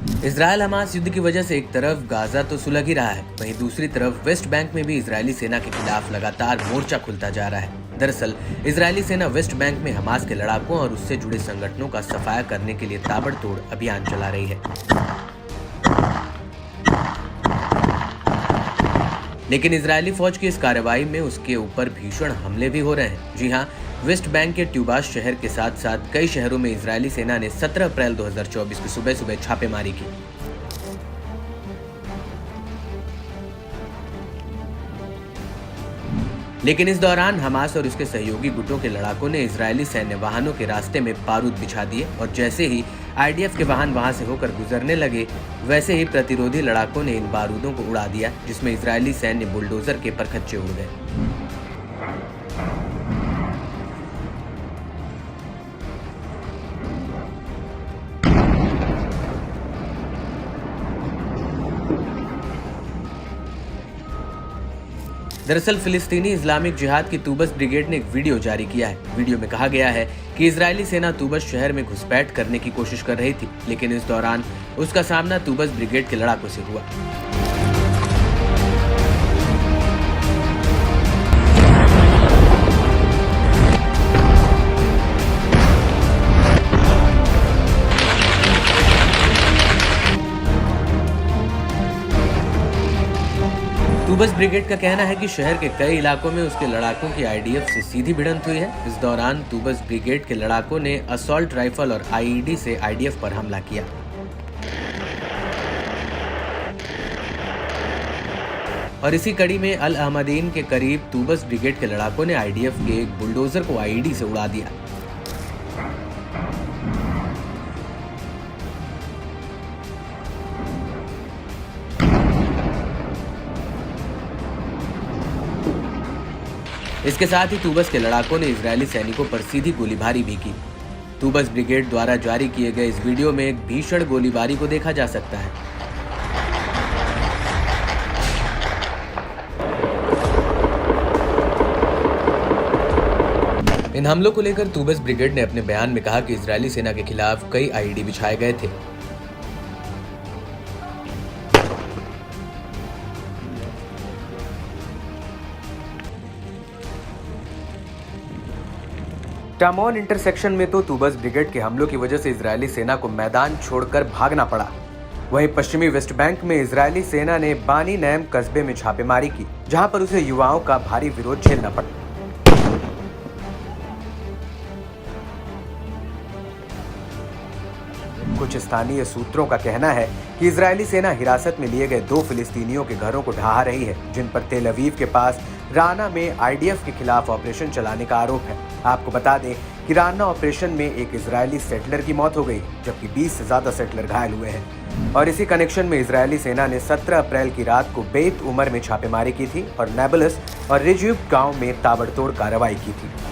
Israel Hamas युद्ध की वजह से एक तरफ गाजा तो सुलग ही रहा है, वहीं दूसरी तरफ वेस्ट बैंक में भी इजरायली सेना के खिलाफ लगातार मोर्चा खुलता जा रहा है। दरअसल इजरायली सेना वेस्ट बैंक में हमास के लड़ाकों और उससे जुड़े संगठनों का सफाया करने के लिए ताबड़तोड़ अभियान चला रही है। लेकिन इजरायली फौज की इस कार्रवाई में उसके ऊपर भीषण हमले भी हो रहे हैं। जी हां, वेस्ट बैंक के ट्यूबास शहर के साथ साथ कई शहरों में इजरायली सेना ने 17 अप्रैल 2024 की सुबह सुबह छापेमारी की। लेकिन इस दौरान हमास और उसके सहयोगी गुटों के लड़ाकों ने इजरायली सैन्य वाहनों के रास्ते में बारूद बिछा दिए और जैसे ही आईडीएफ के वाहन वहां से होकर गुजरने लगे, वैसे ही प्रतिरोधी लड़ाकों ने इन बारूदों को उड़ा दिया, जिसमें इजरायली सैन्य बुलडोजर के परखच्चे उड़ गए। दरअसल फिलिस्तीनी इस्लामिक जिहाद की तूबस ब्रिगेड ने एक वीडियो जारी किया है। वीडियो में कहा गया है कि इजरायली सेना तूबस शहर में घुसपैठ करने की कोशिश कर रही थी, लेकिन इस दौरान उसका सामना तूबस ब्रिगेड के लड़ाकों से हुआ। तूबस ब्रिगेड का कहना है कि शहर के कई इलाकों में उसके लड़ाकों की आईडीएफ से सीधी भिड़ंत हुई है। इस दौरान तूबस ब्रिगेड के लड़ाकों ने असॉल्ट राइफल और आईईडी से आईडीएफ पर हमला किया। और इसी कड़ी में अल अहमदीन के करीब तूबस ब्रिगेड के लड़ाकों ने आईडीएफ के एक बुलडोजर को आईईडी से उड़ा दिया। इसके साथ ही तूबस के लड़ाकों ने इजरायली सैनिकों पर सीधी गोलीबारी भी की। तूबस ब्रिगेड द्वारा जारी किए गए इस वीडियो में एक भीषण गोलीबारी को देखा जा सकता है। इन हमलों को लेकर तूबस ब्रिगेड ने अपने बयान में कहा कि इजरायली सेना के खिलाफ कई आईईडी बिछाए गए थे। टामोन इंटरसेक्शन में तो तूबस ब्रिगेड के हमलों की वजह से इजरायली सेना को मैदान छोड़कर भागना पड़ा। वहीं पश्चिमी वेस्ट बैंक में इजरायली सेना ने बानी नैम कस्बे में छापेमारी की, जहां पर उसे युवाओं का भारी विरोध झेलना पड़ा। कुछ स्थानीय सूत्रों का कहना है कि इजरायली सेना हिरासत में लिए गए 2 फिलिस्तीनियों के घरों को ढहा रही है, जिन पर तेल अवीव के पास राना में आईडीएफ के खिलाफ ऑपरेशन चलाने का आरोप है। आपको बता दें कि राना ऑपरेशन में एक इजरायली सेटलर की मौत हो गई, जबकि 20 से ज्यादा सेटलर घायल हुए हैं। और इसी कनेक्शन में इजरायली सेना ने 17 अप्रैल की रात को बेत उमर में छापेमारी की थी और नेबलस और रिज्यूब गांव में ताबड़तोड़ कार्रवाई की थी।